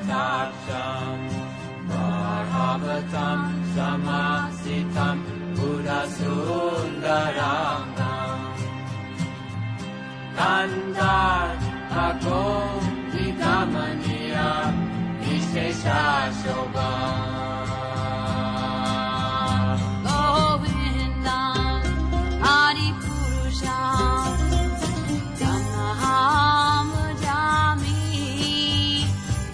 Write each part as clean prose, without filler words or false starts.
कटाक्षं Bharavatam samasitam Buddha-sundaranam Kandar Bhagom Vidamaniya Vishesha Shobham Govindam Adipurusham Tamaham Bhajami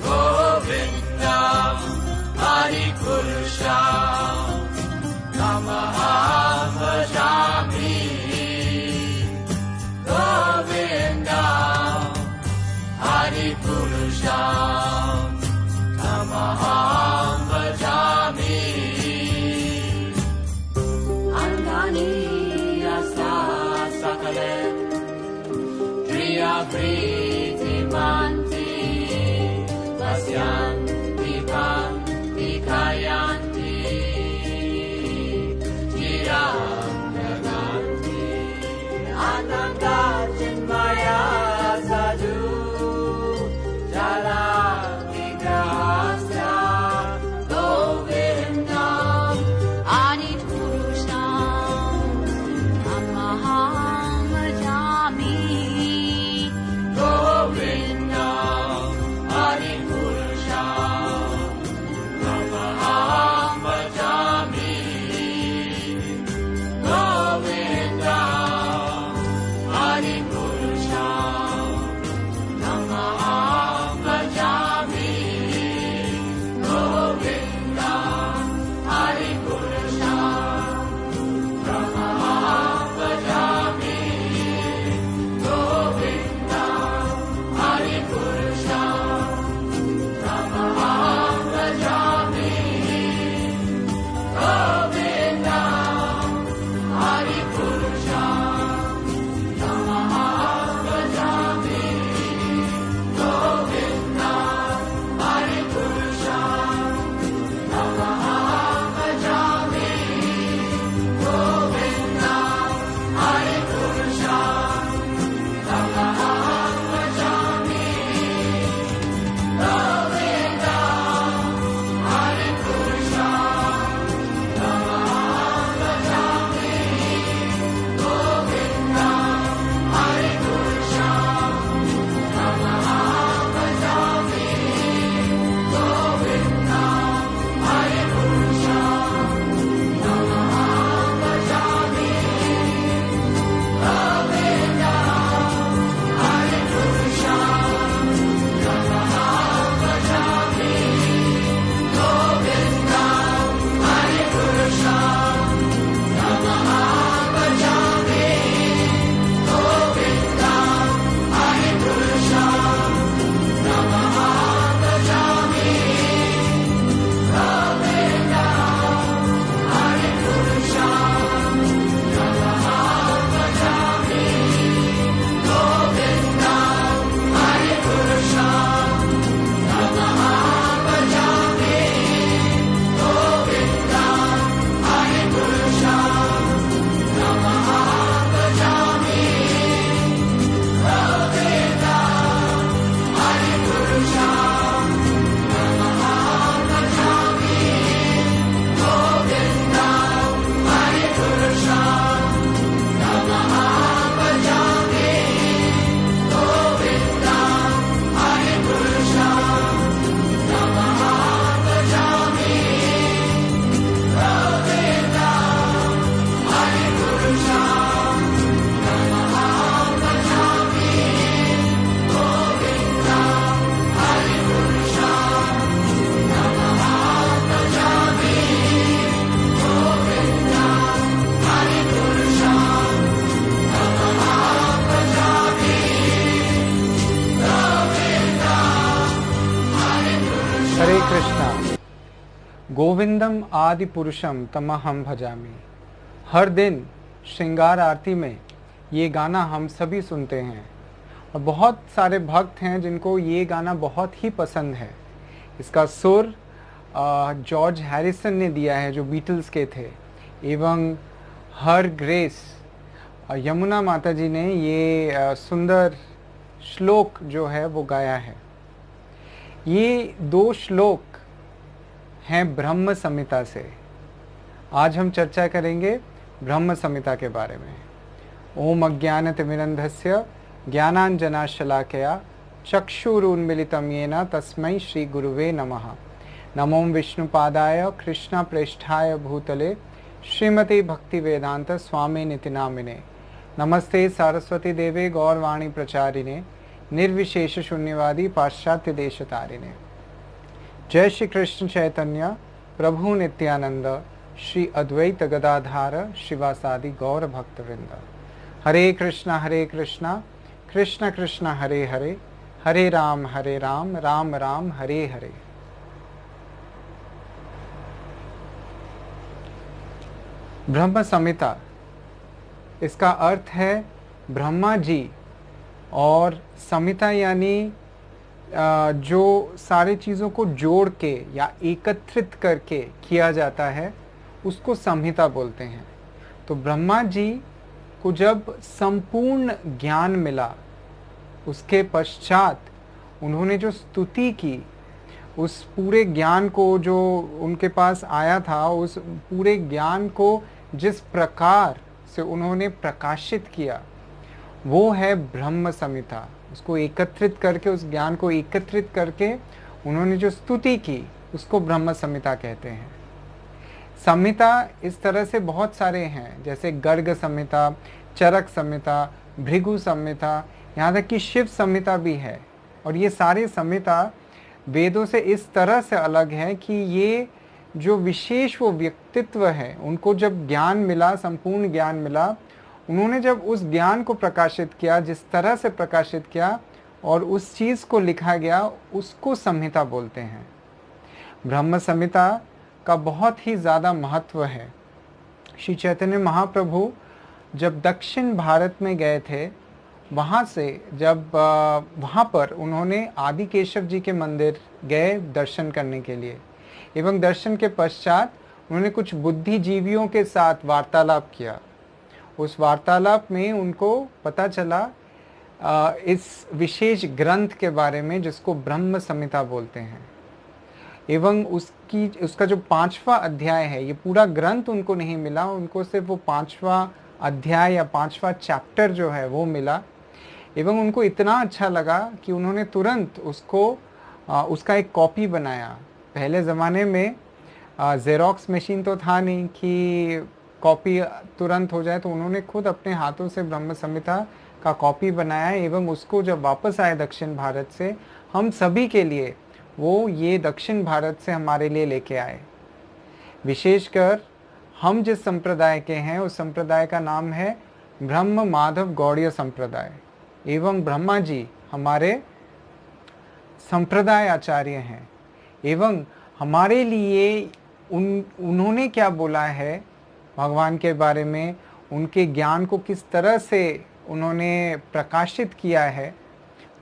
Govindam Adipurusham Tamaham Bhajami Govindam Adipurusham Tamaham Bhajami Angani Asa Sakale Priya Priti Manti Vasyanti Bhanti Kayanti Chirandaganti Ananda Chinmaya Sadhu Jala Vigrahasya Govindam Adipurusham Tamaham Bhajami Govindam Adipurusham Tamaham Bhajami Govindam Adipurusham Tamaham Bhajami Govindam Adipurusham Tamaham Bhajami Govindam Adipurusham Tamaham Bhajami Govindam Adipurusham Tamaham Bhajami Govindam Adipurusham Tamaham Bhajami Govindam Adipurusham Tamaham Bhajami Govindam हरे कृष्णा। गोविंदम आदि पुरुषम तमहम भजामि। हर दिन श्रृंगार आरती में ये गाना हम सभी सुनते हैं और बहुत सारे भक्त हैं जिनको ये गाना बहुत ही पसंद है। इसका सुर जॉर्ज हैरिसन ने दिया है जो बीटल्स के थे, एवं हर ग्रेस यमुना माता जी ने ये सुंदर श्लोक जो है वो गाया है। ये 2 श्लोक हैं ब्रह्म संहिता से। आज हम चर्चा करेंगे ब्रह्म संहिता के बारे में। ओम अज्ञानतिमिरन्धस्य ज्ञानाञ्जनशलाकया चक्षुरुन्मीलितं येन तस्मै श्री गुरुवे नमः। नमो विष्णुपादाय कृष्णप्रेष्ठाय भूतले श्रीमते भक्तिवेदांत स्वामिनिति नामिने। नमस्ते सरस्वती देवे गौरवाणी प्रचारिणे निर्विशेष शून्यवादी पाश्चात्य देशतारिणे। जय श्री कृष्ण चैतन्य प्रभु नित्यानंद श्री अद्वैत गदाधार शिवासादि गौर भक्तवृंद। हरे कृष्णा कृष्ण कृष्ण हरे हरे, हरे राम राम राम हरे हरे। ब्रह्म संहिता, इसका अर्थ है ब्रह्मा जी, और संहिता यानी जो सारी चीज़ों को जोड़ के या एकत्रित करके किया जाता है उसको संहिता बोलते हैं। तो ब्रह्मा जी को जब संपूर्ण ज्ञान मिला, उसके पश्चात उन्होंने जो स्तुति की, उस पूरे ज्ञान को जो उनके पास आया था, उस पूरे ज्ञान को जिस प्रकार से उन्होंने प्रकाशित किया वो है ब्रह्म संहिता। उसको एकत्रित करके, उस ज्ञान को एकत्रित करके उन्होंने जो स्तुति की उसको ब्रह्म संहिता कहते हैं। संहिता इस तरह से बहुत सारे हैं, जैसे गर्ग संहिता, चरक संहिता, भृगु संहिता, यहाँ तक कि शिव संहिता भी है। और ये सारे संहिता वेदों से इस तरह से अलग है कि ये जो विशेष वो व्यक्तित्व है, उनको जब ज्ञान मिला, संपूर्ण ज्ञान मिला, उन्होंने जब उस ज्ञान को प्रकाशित किया, जिस तरह से प्रकाशित किया और उस चीज़ को लिखा गया, उसको संहिता बोलते हैं। ब्रह्म संहिता का बहुत ही ज़्यादा महत्व है। श्री चैतन्य महाप्रभु जब दक्षिण भारत में गए थे, वहाँ से जब वहाँ पर उन्होंने आदि केशव जी के मंदिर गए दर्शन करने के लिए, एवं दर्शन के पश्चात उन्होंने कुछ बुद्धिजीवियों के साथ वार्तालाप किया। उस वार्तालाप में उनको पता चला इस विशेष ग्रंथ के बारे में जिसको ब्रह्म संहिता बोलते हैं। एवं उसका जो 5वां अध्याय है, ये पूरा ग्रंथ उनको नहीं मिला, उनको सिर्फ वो 5वां अध्याय या 5वां चैप्टर जो है वो मिला। एवं उनको इतना अच्छा लगा कि उन्होंने तुरंत उसका एक कॉपी बनाया। पहले ज़माने में ज़ेरॉक्स मशीन तो था नहीं कि कॉपी तुरंत हो जाए, तो उन्होंने खुद अपने हाथों से ब्रह्म संहिता का कॉपी बनाया। एवं उसको जब वापस आए दक्षिण भारत से, हम सभी के लिए वो ये दक्षिण भारत से हमारे लिए लेके आए। विशेषकर हम जिस संप्रदाय के हैं उस संप्रदाय का नाम है ब्रह्म माधव गौड़ीय संप्रदाय। एवं ब्रह्मा जी हमारे संप्रदाय आचार्य हैं। एवं हमारे लिए उन्होंने क्या बोला है भगवान के बारे में, उनके ज्ञान को किस तरह से उन्होंने प्रकाशित किया है,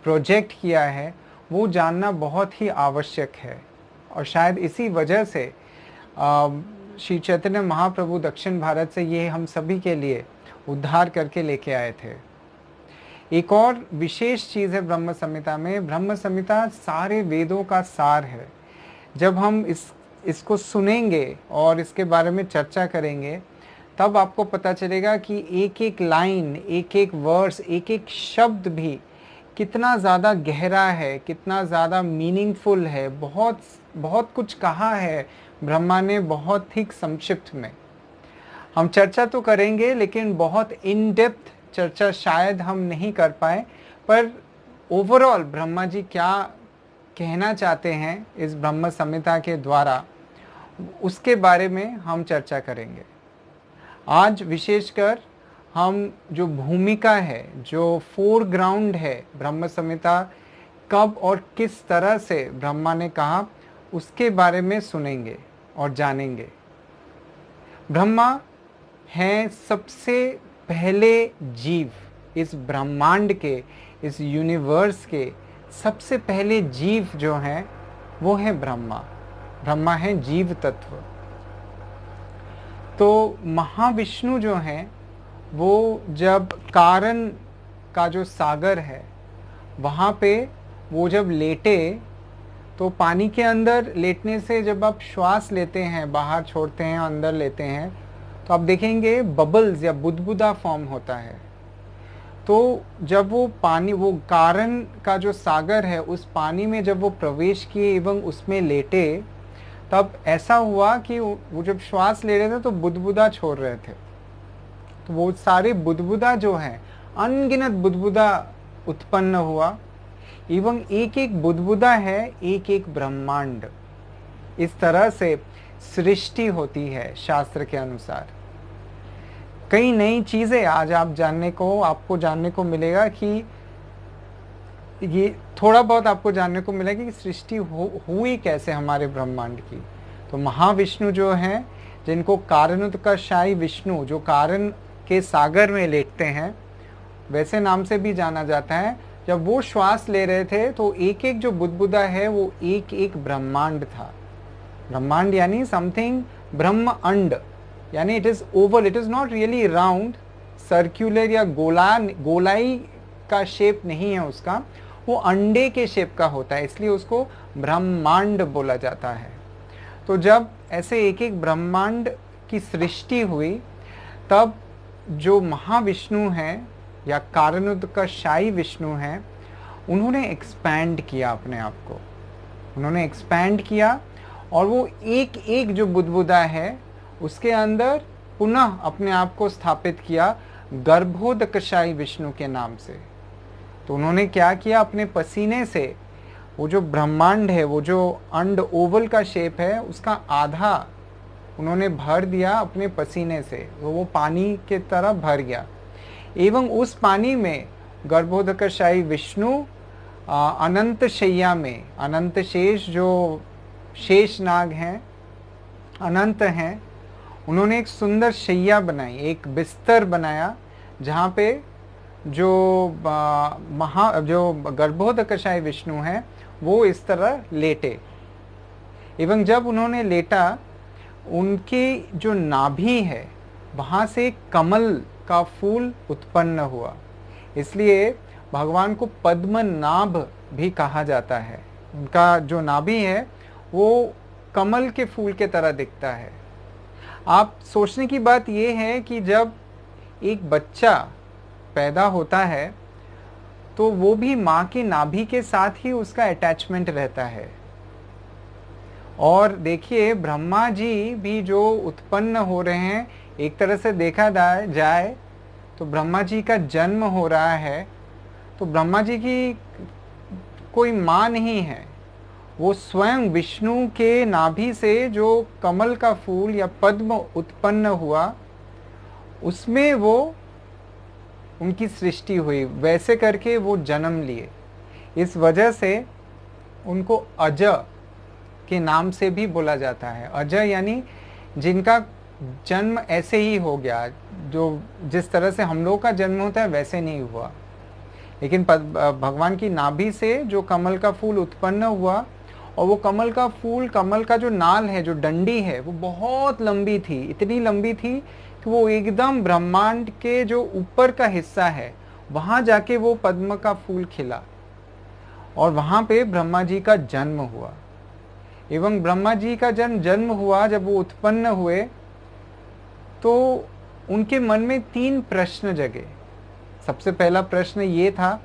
प्रोजेक्ट किया है, वो जानना बहुत ही आवश्यक है। और शायद इसी वजह से श्री चैतन्य महाप्रभु दक्षिण भारत से ये हम सभी के लिए उद्धार करके लेके आए थे। एक और विशेष चीज़ है ब्रह्म संहिता में, ब्रह्म संहिता सारे वेदों का सार है। जब हम इसको सुनेंगे और इसके बारे में चर्चा करेंगे, तब आपको पता चलेगा कि एक एक लाइन, एक एक वर्स, एक एक शब्द भी कितना ज़्यादा गहरा है, कितना ज़्यादा मीनिंगफुल है। बहुत बहुत कुछ कहा है ब्रह्मा ने बहुत ही संक्षिप्त में। हम चर्चा तो करेंगे, लेकिन बहुत इन डेप्थ चर्चा शायद हम नहीं कर पाए, पर ओवरऑल ब्रह्मा जी क्या कहना चाहते हैं इस ब्रह्म संहिता के द्वारा, उसके बारे में हम चर्चा करेंगे। आज विशेषकर हम जो भूमिका है, जो फोरग्राउंड है ब्रह्म संहिता, कब और किस तरह से ब्रह्मा ने कहा, उसके बारे में सुनेंगे और जानेंगे। ब्रह्मा हैं सबसे पहले जीव, इस ब्रह्मांड के, इस यूनिवर्स के सबसे पहले जीव जो हैं वो है ब्रह्मा। ब्रह्मा है जीव तत्व। तो महाविष्णु जो हैं वो जब कारण का जो सागर है वहाँ पे वो जब लेटे तो पानी के अंदर लेटने से जब आप श्वास लेते हैं, बाहर छोड़ते हैं, अंदर लेते हैं, तो आप देखेंगे बबल्स या बुदबुदा फॉर्म होता है। तो जब वो पानी, वो कारण का जो सागर है, उस पानी में जब वो प्रवेश किए एवं उसमें लेटे, तब ऐसा हुआ कि वो जब श्वास ले रहे थे तो बुदबुदा छोड़ रहे थे। तो वो सारे बुदबुदा जो हैं, अनगिनत बुदबुदा उत्पन्न हुआ एवं एक एक बुदबुदा है एक एक ब्रह्मांड। इस तरह से सृष्टि होती है शास्त्र के अनुसार। कई नई चीजें आज आपको जानने को मिलेगा कि ये थोड़ा बहुत आपको जानने को मिलेगा कि सृष्टि हुई कैसे हमारे ब्रह्मांड की। तो महाविष्णु जो हैं, जिनको कारणोत्कर्षाई विष्णु, जो कारण के सागर में लेटते हैं, वैसे नाम से भी जाना जाता है, जब वो श्वास ले रहे थे तो एक एक जो बुदबुदा है वो एक एक ब्रह्मांड था। ब्रह्मांड यानी समथिंग ब्रह्म अंड, यानी it is Oval, it is not really round, circular या गोलाई का शेप नहीं है उसका, वो अंडे के शेप का होता है, इसलिए उसको ब्रह्मांड बोला जाता है। तो जब ऐसे एक एक ब्रह्मांड की सृष्टि हुई, तब जो महाविष्णु हैं या कारणोत्कर्षाई विष्णु हैं, उन्होंने एक्सपैंड किया अपने आप को, उन्होंने एक्सपैंड किया और वो एक एक जो बुदबुदा है उसके अंदर पुनः अपने आप को स्थापित किया गर्भोदकशाई विष्णु के नाम से। तो उन्होंने क्या किया, अपने पसीने से वो जो ब्रह्मांड है, वो जो अंड ओवल का शेप है, उसका आधा उन्होंने भर दिया अपने पसीने से, वो पानी के तरह भर गया। एवं उस पानी में गर्भोदकशाई विष्णु अनंत शैया में, अनंत शेष जो शेष नाग हैं, अनंत हैं, उन्होंने एक सुंदर शैया बनाई, एक बिस्तर बनाया, जहाँ पे जो गर्भोदकशाई विष्णु हैं वो इस तरह लेटे। एवं जब उन्होंने लेटा, उनके जो नाभि है वहाँ से कमल का फूल उत्पन्न हुआ, इसलिए भगवान को पद्मनाभ भी कहा जाता है। उनका जो नाभि है वो कमल के फूल के तरह दिखता है। आप सोचने की बात यह है कि जब एक बच्चा पैदा होता है तो वो भी माँ के नाभि के साथ ही उसका अटैचमेंट रहता है। और देखिए, ब्रह्मा जी भी जो उत्पन्न हो रहे हैं, एक तरह से देखा जाए तो ब्रह्मा जी का जन्म हो रहा है, तो ब्रह्मा जी की कोई माँ नहीं है, वो स्वयं विष्णु के नाभि से जो कमल का फूल या पद्म उत्पन्न हुआ, उसमें वो उनकी सृष्टि हुई, वैसे करके वो जन्म लिए। इस वजह से उनको अज के नाम से भी बोला जाता है। अज यानी जिनका जन्म ऐसे ही हो गया, जो जिस तरह से हम लोग का जन्म होता है वैसे नहीं हुआ, लेकिन भगवान की नाभि से जो कमल का फूल उत्पन्न हुआ, और वो कमल का फूल, कमल का जो नाल है, जो डंडी है, वो बहुत लंबी थी, इतनी लंबी थी कि वो एकदम ब्रह्मांड के जो ऊपर का हिस्सा है वहाँ जाके वो पद्म का फूल खिला, और वहाँ पे ब्रह्मा जी का जन्म हुआ। एवं ब्रह्मा जी का जन्म हुआ, जब वो उत्पन्न हुए तो उनके मन में 3 प्रश्न जगे। सबसे पहला प्रश्न ये था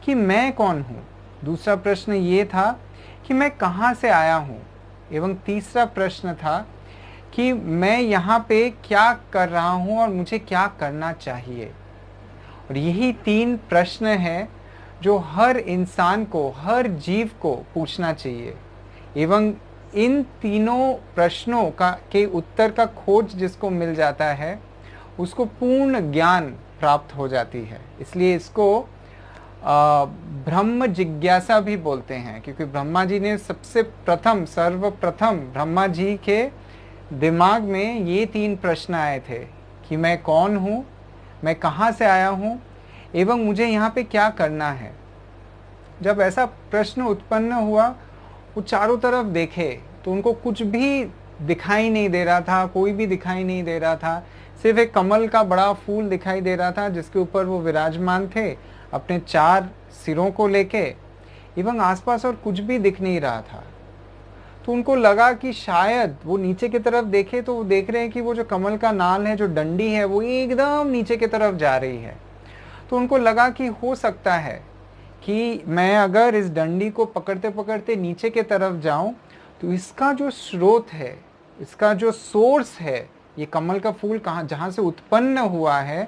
कि मैं कौन हूँ, दूसरा प्रश्न ये था कि मैं कहाँ से आया हूँ, एवं तीसरा प्रश्न था कि मैं यहाँ पे क्या कर रहा हूँ और मुझे क्या करना चाहिए। और यही 3 प्रश्न हैं जो हर इंसान को, हर जीव को पूछना चाहिए। एवं इन तीनों प्रश्नों के उत्तर का खोज जिसको मिल जाता है, उसको पूर्ण ज्ञान प्राप्त हो जाती है। इसलिए इसको ब्रह्म जिज्ञासा भी बोलते हैं, क्योंकि ब्रह्मा जी ने सर्वप्रथम ब्रह्मा जी के दिमाग में ये 3 प्रश्न आए थे कि मैं कौन हूँ, मैं कहाँ से आया हूँ, एवं मुझे यहाँ पे क्या करना है। जब ऐसा प्रश्न उत्पन्न हुआ, वो चारों तरफ देखे तो उनको कुछ भी दिखाई नहीं दे रहा था, कोई भी दिखाई नहीं दे रहा था, सिर्फ एक कमल का बड़ा फूल दिखाई दे रहा था जिसके ऊपर वो विराजमान थे अपने 4 सिरों को लेके। एवं आसपास और कुछ भी दिख नहीं रहा था। तो उनको लगा कि शायद वो नीचे की तरफ देखे तो वो देख रहे हैं कि वो जो कमल का नाल है, जो डंडी है, वो एकदम नीचे की तरफ जा रही है। तो उनको लगा कि हो सकता है कि मैं अगर इस डंडी को पकड़ते पकड़ते नीचे की तरफ जाऊं तो इसका जो स्रोत है, इसका जो सोर्स है, ये कमल का फूल कहाँ जहाँ से उत्पन्न हुआ है,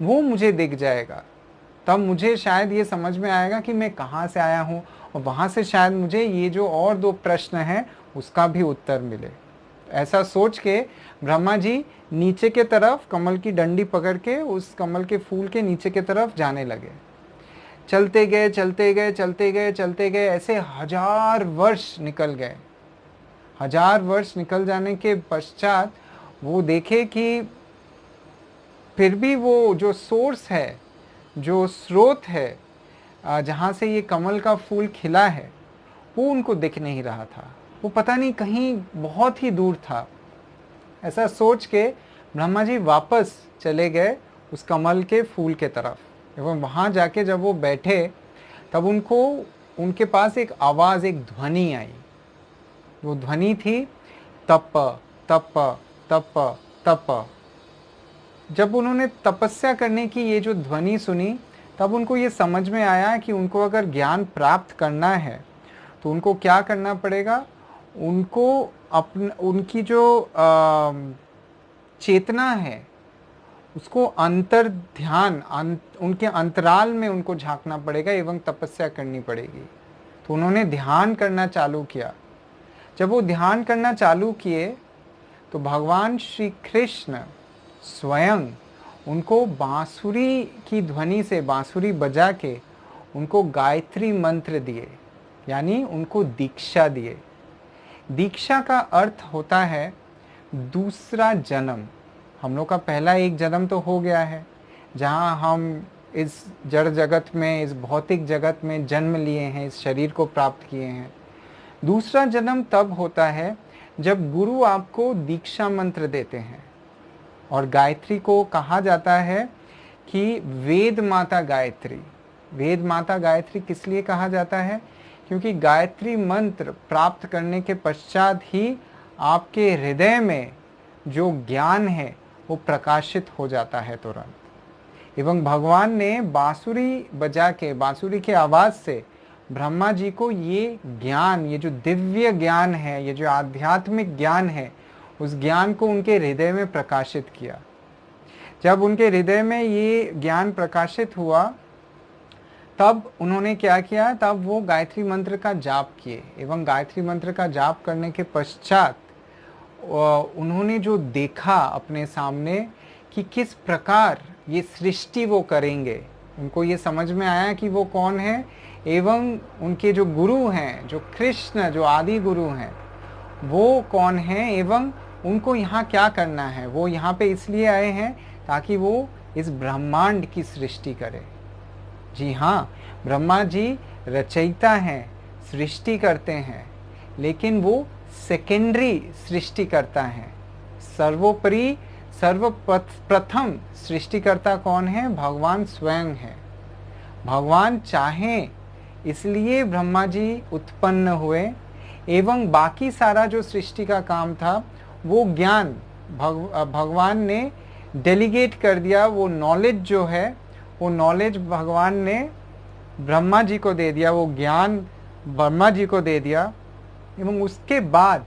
वो मुझे दिख जाएगा। तब मुझे शायद ये समझ में आएगा कि मैं कहाँ से आया हूँ, और वहाँ से शायद मुझे ये जो और 2 प्रश्न हैं उसका भी उत्तर मिले। ऐसा सोच के ब्रह्मा जी नीचे के तरफ कमल की डंडी पकड़ के उस कमल के फूल के नीचे की तरफ जाने लगे। चलते गए चलते गए चलते गए चलते गए, ऐसे 1000 वर्ष निकल गए। 1000 वर्ष निकल जाने के पश्चात वो देखे कि फिर भी वो जो सोर्स है, जो स्रोत है, जहाँ से ये कमल का फूल खिला है, वो उनको दिख नहीं रहा था। वो पता नहीं कहीं बहुत ही दूर था। ऐसा सोच के ब्रह्मा जी वापस चले गए उस कमल के फूल के तरफ। एवं वहाँ जाके जब वो बैठे तब उनको उनके पास एक आवाज़, एक ध्वनि आई। वो ध्वनि थी तप तप तप तप। जब उन्होंने तपस्या करने की ये जो ध्वनि सुनी तब उनको ये समझ में आया कि उनको अगर ज्ञान प्राप्त करना है तो उनको क्या करना पड़ेगा। उनको उनकी जो चेतना है उसको अंतर ध्यान, उनके अंतराल में उनको झांकना पड़ेगा एवं तपस्या करनी पड़ेगी। तो उन्होंने ध्यान करना चालू किया। जब वो ध्यान करना चालू किए तो भगवान श्री कृष्ण स्वयं उनको बांसुरी की ध्वनि से, बांसुरी बजा के उनको गायत्री मंत्र दिए, यानी उनको दीक्षा दिए। दीक्षा का अर्थ होता है दूसरा जन्म। हम लोग का पहला एक जन्म तो हो गया है, जहाँ हम इस जड़ जगत में, इस भौतिक जगत में जन्म लिए हैं, इस शरीर को प्राप्त किए हैं। दूसरा जन्म तब होता है जब गुरु आपको दीक्षा मंत्र देते हैं। और गायत्री को कहा जाता है कि वेद माता गायत्री। वेद माता गायत्री किस लिए कहा जाता है? क्योंकि गायत्री मंत्र प्राप्त करने के पश्चात ही आपके हृदय में जो ज्ञान है वो प्रकाशित हो जाता है तुरंत। एवं भगवान ने बांसुरी बजा के, बांसुरी के आवाज़ से ब्रह्मा जी को ये ज्ञान, ये जो दिव्य ज्ञान है, ये जो आध्यात्मिक ज्ञान है, उस ज्ञान को उनके हृदय में प्रकाशित किया। जब उनके हृदय में ये ज्ञान प्रकाशित हुआ तब उन्होंने क्या किया, तब वो गायत्री मंत्र का जाप किए। एवं गायत्री मंत्र का जाप करने के पश्चात उन्होंने जो देखा अपने सामने कि किस प्रकार ये सृष्टि वो करेंगे, उनको ये समझ में आया कि वो कौन है। एवं उनके जो गुरु हैं, जो कृष्ण, जो आदि गुरु हैं, वो कौन हैं एवं उनको यहाँ क्या करना है। वो यहाँ पे इसलिए आए हैं ताकि वो इस ब्रह्मांड की सृष्टि करे। जी हाँ, ब्रह्मा जी रचयिता हैं, सृष्टि करते हैं, लेकिन वो सेकेंडरी सृष्टि करता है। सर्वोपरि, सर्वप्रथम सृष्टिकर्ता कौन है? भगवान स्वयं है। भगवान चाहें इसलिए ब्रह्मा जी उत्पन्न हुए एवं बाकी सारा जो सृष्टि का काम था वो ज्ञान भगवान ने डेलीगेट कर दिया। वो नॉलेज जो है, वो नॉलेज भगवान ने ब्रह्मा जी को दे दिया, वो ज्ञान ब्रह्मा जी को दे दिया। एवं उसके बाद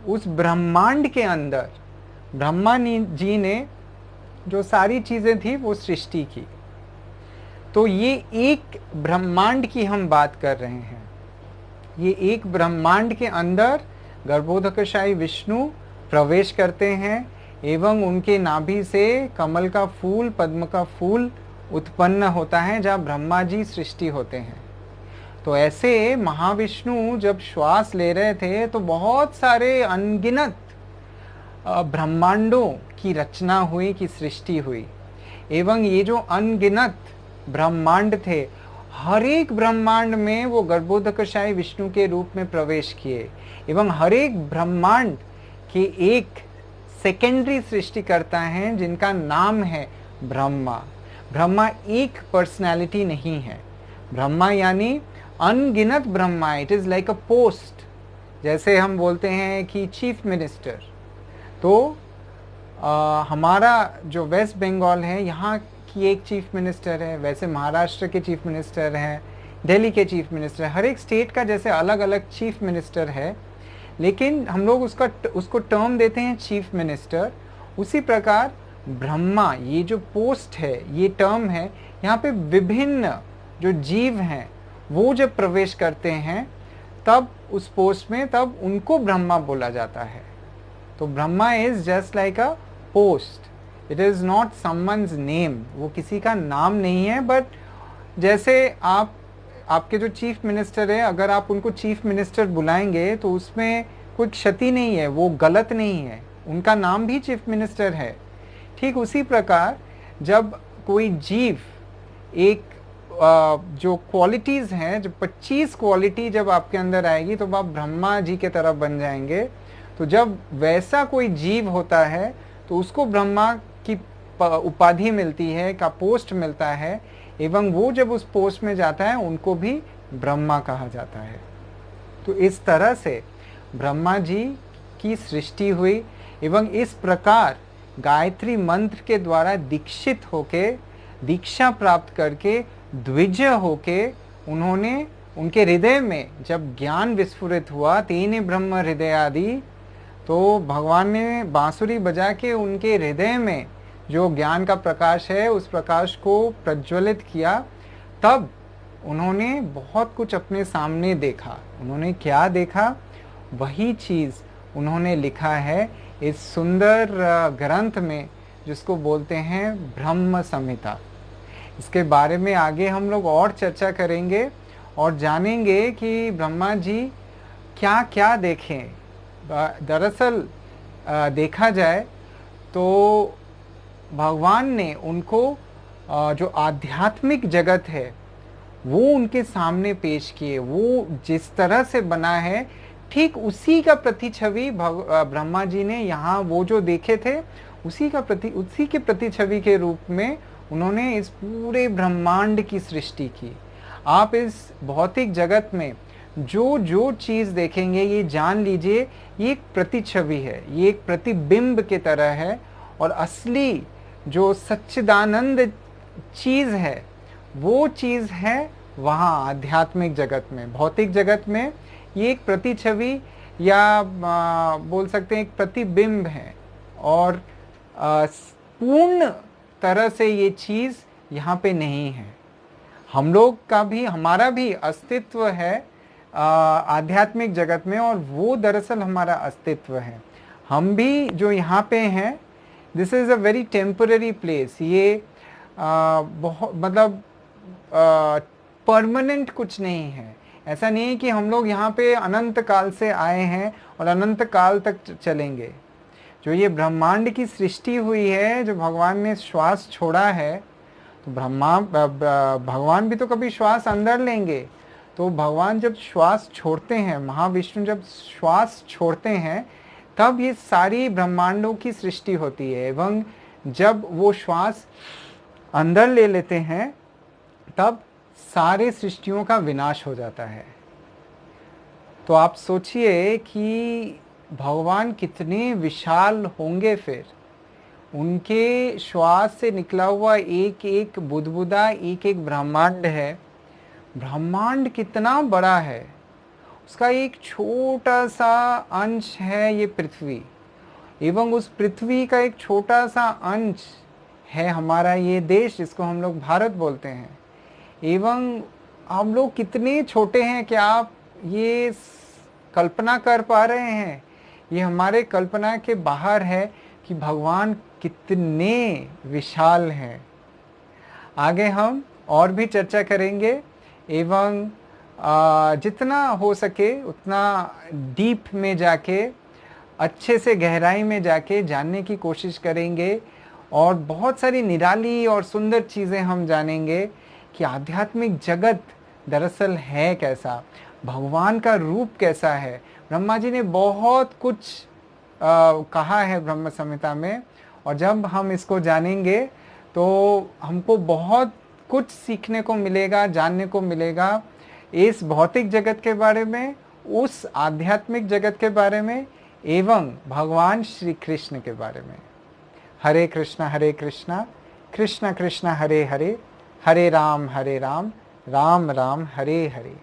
उस ब्रह्मांड के अंदर ब्रह्मा जी ने जो सारी चीज़ें थी वो सृष्टि की। तो ये एक ब्रह्मांड की हम बात कर रहे हैं। ये एक ब्रह्मांड के अंदर गर्भोदकशायी विष्णु प्रवेश करते हैं एवं उनके नाभि से कमल का फूल, पद्म का फूल उत्पन्न होता है, जहाँ ब्रह्मा जी सृष्टि होते हैं। तो ऐसे महाविष्णु जब श्वास ले रहे थे तो बहुत सारे अनगिनत ब्रह्मांडों की रचना हुई, की सृष्टि हुई। एवं ये जो अनगिनत ब्रह्मांड थे, हर एक ब्रह्मांड में वो गर्भोदकशायी विष्णु के रूप में प्रवेश किए। एवं हर एक ब्रह्मांड के एक सेकेंडरी सृष्टिकर्ता हैं जिनका नाम है ब्रह्मा। ब्रह्मा एक पर्सनैलिटी नहीं है। ब्रह्मा यानी अनगिनत Brahma, it is like a post. जैसे हम बोलते हैं कि चीफ मिनिस्टर, तो हमारा जो वेस्ट बंगाल है यहाँ की एक चीफ मिनिस्टर है, वैसे महाराष्ट्र के चीफ मिनिस्टर हैं, दिल्ली के चीफ मिनिस्टर, हर एक स्टेट का जैसे अलग अलग चीफ मिनिस्टर है, लेकिन हम लोग उसको टर्म देते हैं चीफ मिनिस्टर। उसी प्रकार ब्रह्मा, ये जो पोस्ट है, ये टर्म है, यहाँ पे विभिन्न जो जीव हैं वो जब प्रवेश करते हैं तब उस पोस्ट में, तब उनको ब्रह्मा बोला जाता है। तो Brahma is just like a post, it is not someone's name, वो किसी का नाम नहीं है। बट जैसे आपके जो चीफ मिनिस्टर है, अगर आप उनको चीफ मिनिस्टर बुलाएंगे तो उसमें कोई क्षति नहीं है, वो गलत नहीं है, उनका नाम भी चीफ मिनिस्टर है। ठीक उसी प्रकार जब कोई जीव एक जो क्वालिटीज़ हैं, जो 25 क्वालिटी जब आपके अंदर आएगी तो आप ब्रह्मा जी के तरफ बन जाएंगे। तो जब वैसा कोई जीव होता है तो उसको ब्रह्मा की उपाधि मिलती है, का पोस्ट मिलता है, एवं वो जब उस पोस्ट में जाता है उनको भी ब्रह्मा कहा जाता है। तो इस तरह से ब्रह्मा जी की सृष्टि हुई, एवं इस प्रकार गायत्री मंत्र के द्वारा दीक्षित होके, दीक्षा प्राप्त करके, द्विज होके, उन्होंने, उनके हृदय में जब ज्ञान विस्फुरित हुआ, तेने ब्रह्म हृदय आदि, तो भगवान ने बांसुरी बजा के उनके हृदय में जो ज्ञान का प्रकाश है उस प्रकाश को प्रज्वलित किया। तब उन्होंने बहुत कुछ अपने सामने देखा। उन्होंने क्या देखा, वही चीज़ उन्होंने लिखा है इस सुंदर ग्रंथ में, जिसको बोलते हैं ब्रह्म संहिता। इसके बारे में आगे हम लोग और चर्चा करेंगे और जानेंगे कि ब्रह्मा जी क्या क्या देखें। दरअसल देखा जाए तो भगवान ने उनको जो आध्यात्मिक जगत है वो उनके सामने पेश किए। वो जिस तरह से बना है ठीक उसी का प्रतिछवि ब्रह्मा जी ने यहाँ वो जो देखे थे उसी के प्रतिछवि के रूप में उन्होंने इस पूरे ब्रह्मांड की सृष्टि की। आप इस भौतिक जगत में जो जो चीज़ देखेंगे ये जान लीजिए ये एक प्रतिछवि है, ये एक प्रतिबिंब के तरह है। और असली जो सच्चिदानंद चीज़ है वो चीज़ है वहाँ आध्यात्मिक जगत में। भौतिक जगत में ये एक प्रतिछवि या बोल सकते हैं एक प्रतिबिंब है, और पूर्ण तरह से ये चीज़ यहाँ पे नहीं है। हम लोग का भी, हमारा भी अस्तित्व है आध्यात्मिक जगत में, और वो दरअसल हमारा अस्तित्व है। हम भी जो यहाँ पे हैं, this is a very temporary place. ये बहुत मतलब परमानेंट कुछ नहीं है। ऐसा नहीं है कि हम लोग यहाँ पे अनंत काल से आए हैं और अनंत काल तक चलेंगे। जो ये ब्रह्मांड की सृष्टि हुई है, जो भगवान ने श्वास छोड़ा है, तो भगवान भी तो कभी श्वास अंदर लेंगे। तो भगवान जब श्वास छोड़ते हैं, महाविष्णु जब श्वास छोड़ते हैं, तब ये सारी ब्रह्मांडों की सृष्टि होती है। एवं जब वो श्वास अंदर ले लेते हैं तब सारे सृष्टियों का विनाश हो जाता है। तो आप सोचिए कि भगवान कितने विशाल होंगे। फिर उनके श्वास से निकला हुआ एक एक बुदबुदा एक एक ब्रह्मांड है। ब्रह्मांड कितना बड़ा है, उसका एक छोटा सा अंश है ये पृथ्वी, एवं उस पृथ्वी का एक छोटा सा अंश है हमारा ये देश, जिसको हम लोग भारत बोलते हैं। एवं हम लोग कितने छोटे हैं कि आप ये कल्पना कर पा रहे हैं। ये हमारे कल्पना के बाहर है कि भगवान कितने विशाल हैं। आगे हम और भी चर्चा करेंगे, एवं जितना हो सके उतना डीप में जाके, अच्छे से गहराई में जाके जानने की कोशिश करेंगे, और बहुत सारी निराली और सुंदर चीज़ें हम जानेंगे कि आध्यात्मिक जगत दरअसल है कैसा, भगवान का रूप कैसा है। ब्रह्मा जी ने बहुत कुछ कहा है ब्रह्म संहिता में, और जब हम इसको जानेंगे तो हमको बहुत कुछ सीखने को मिलेगा, जानने को मिलेगा इस भौतिक जगत के बारे में, उस आध्यात्मिक जगत के बारे में एवं भगवान श्री कृष्ण के बारे में। हरे कृष्णा कृष्णा कृष्णा हरे हरे, हरे राम राम राम हरे हरे।